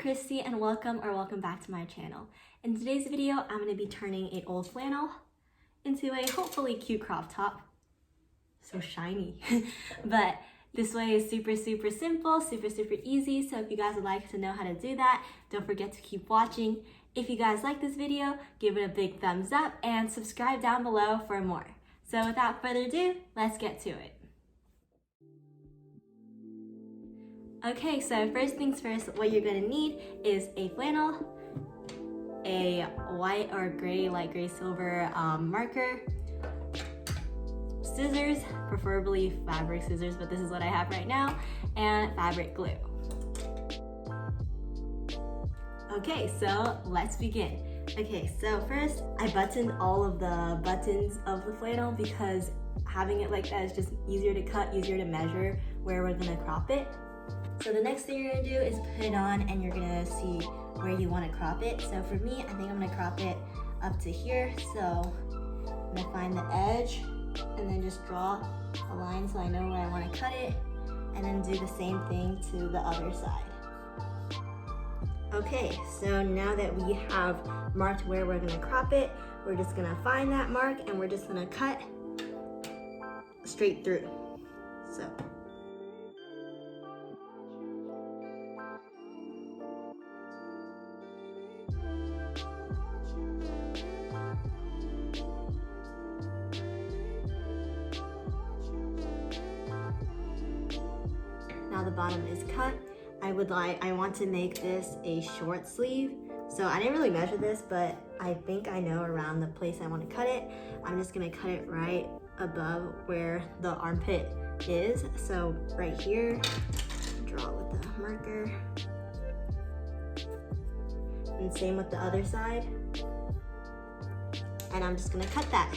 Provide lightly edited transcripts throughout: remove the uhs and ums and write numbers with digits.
Kristy and welcome back to my channel. In today's video, I'm going to be turning an old flannel into a hopefully cute crop top. So shiny. But this way is super simple, super easy. So if you guys would like to know how to do that, don't forget to keep watching. If you guys like this video, give it a big thumbs up and subscribe down below for more. So without further ado, let's get to it. Okay, so first things first, what you're gonna need is a flannel, a white or gray, light gray silver marker, scissors, preferably fabric scissors, but this is what I have right now, and fabric glue. Okay, so let's begin. Okay, so first I buttoned all of the buttons of the flannel because having it like that is just easier to cut, easier to measure where we're gonna crop it. So the next thing you're gonna do is put it on and you're gonna see where you wanna crop it. So for me, I think I'm gonna crop it up to here. So I'm gonna find the edge and then just draw a line so I know where I wanna cut it, and then do the same thing to the other side. Okay, so now that we have marked where we're gonna crop it, we're just gonna find that mark and we're just gonna cut straight through. So. Now the bottom is cut. I want to make this a short sleeve. So I didn't really measure this, but I think I know around the place I want to cut it. I'm just gonna cut it right above where the armpit is. So right here, draw with the marker. And same with the other side. And I'm just gonna cut that.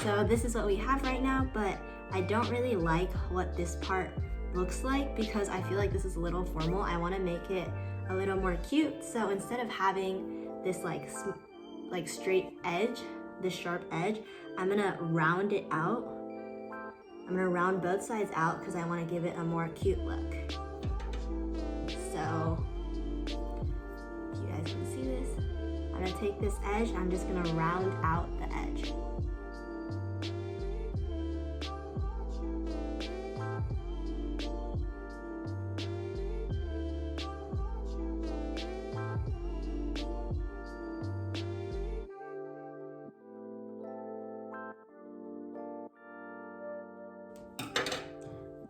So this is what we have right now, but I don't really like what this part looks like because I feel like this is a little formal. I want to make it a little more cute. So instead of having this like straight edge, this sharp edge, I'm gonna round it out. I'm gonna round both sides out because I want to give it a more cute look. So if you guys can see this, I'm gonna take this edge and I'm just gonna round out the edge.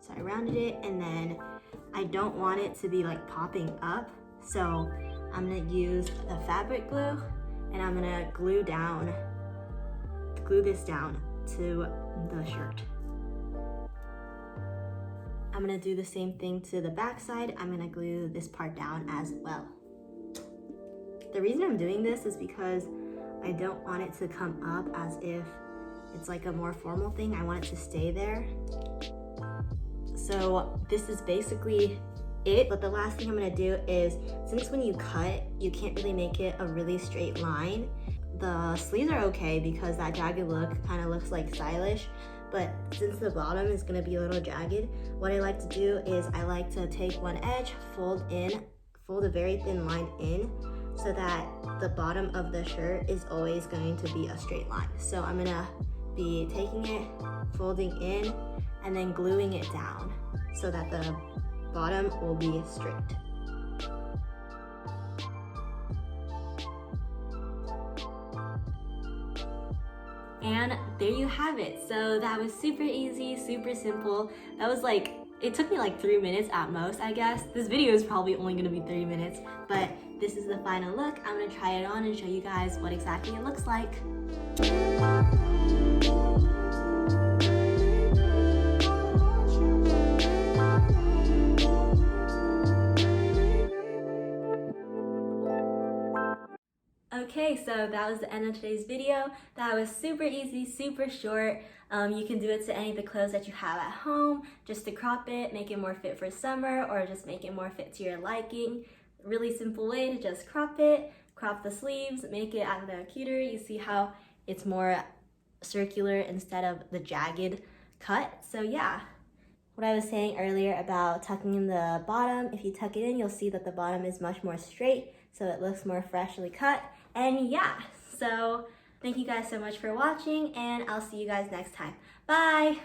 So I rounded it, and then I don't want it to be like popping up. So I'm gonna use the fabric glue and I'm gonna glue this down to the shirt. I'm gonna do the same thing to the back side. I'm gonna glue this part down as well. The reason I'm doing this is because I don't want it to come up as if it's like a more formal thing. I want it to stay there. So this is basically it, but the last thing I'm gonna do is, since when you cut, you can't really make it a really straight line. The sleeves are okay because that jagged look kind of looks like stylish, but since the bottom is gonna be a little jagged, what I like to do is I like to take one edge, fold a very thin line in, so that the bottom of the shirt is always going to be a straight line. So I'm gonna be taking it, folding in, and then gluing it down so that the bottom will be straight. And there you have it. So that was super easy, super simple. That was like, it took me like 3 minutes at most, I guess. This video is probably only gonna be 3 minutes, but this is the final look. I'm gonna try it on and show you guys what exactly it looks like. Okay, so that was the end of today's video. That was super easy, super short. You can do it to any of the clothes that you have at home, just to crop it, make it more fit for summer, or just make it more fit to your liking. really simple way to just crop it, crop the sleeves, make it, I don't know, cuter. You see how it's more circular instead of the jagged cut. So yeah, what I was saying earlier about tucking in the bottom, if you tuck it in, you'll see that the bottom is much more straight, so it looks more freshly cut. And yeah, so thank you guys so much for watching, and I'll see you guys next time. Bye!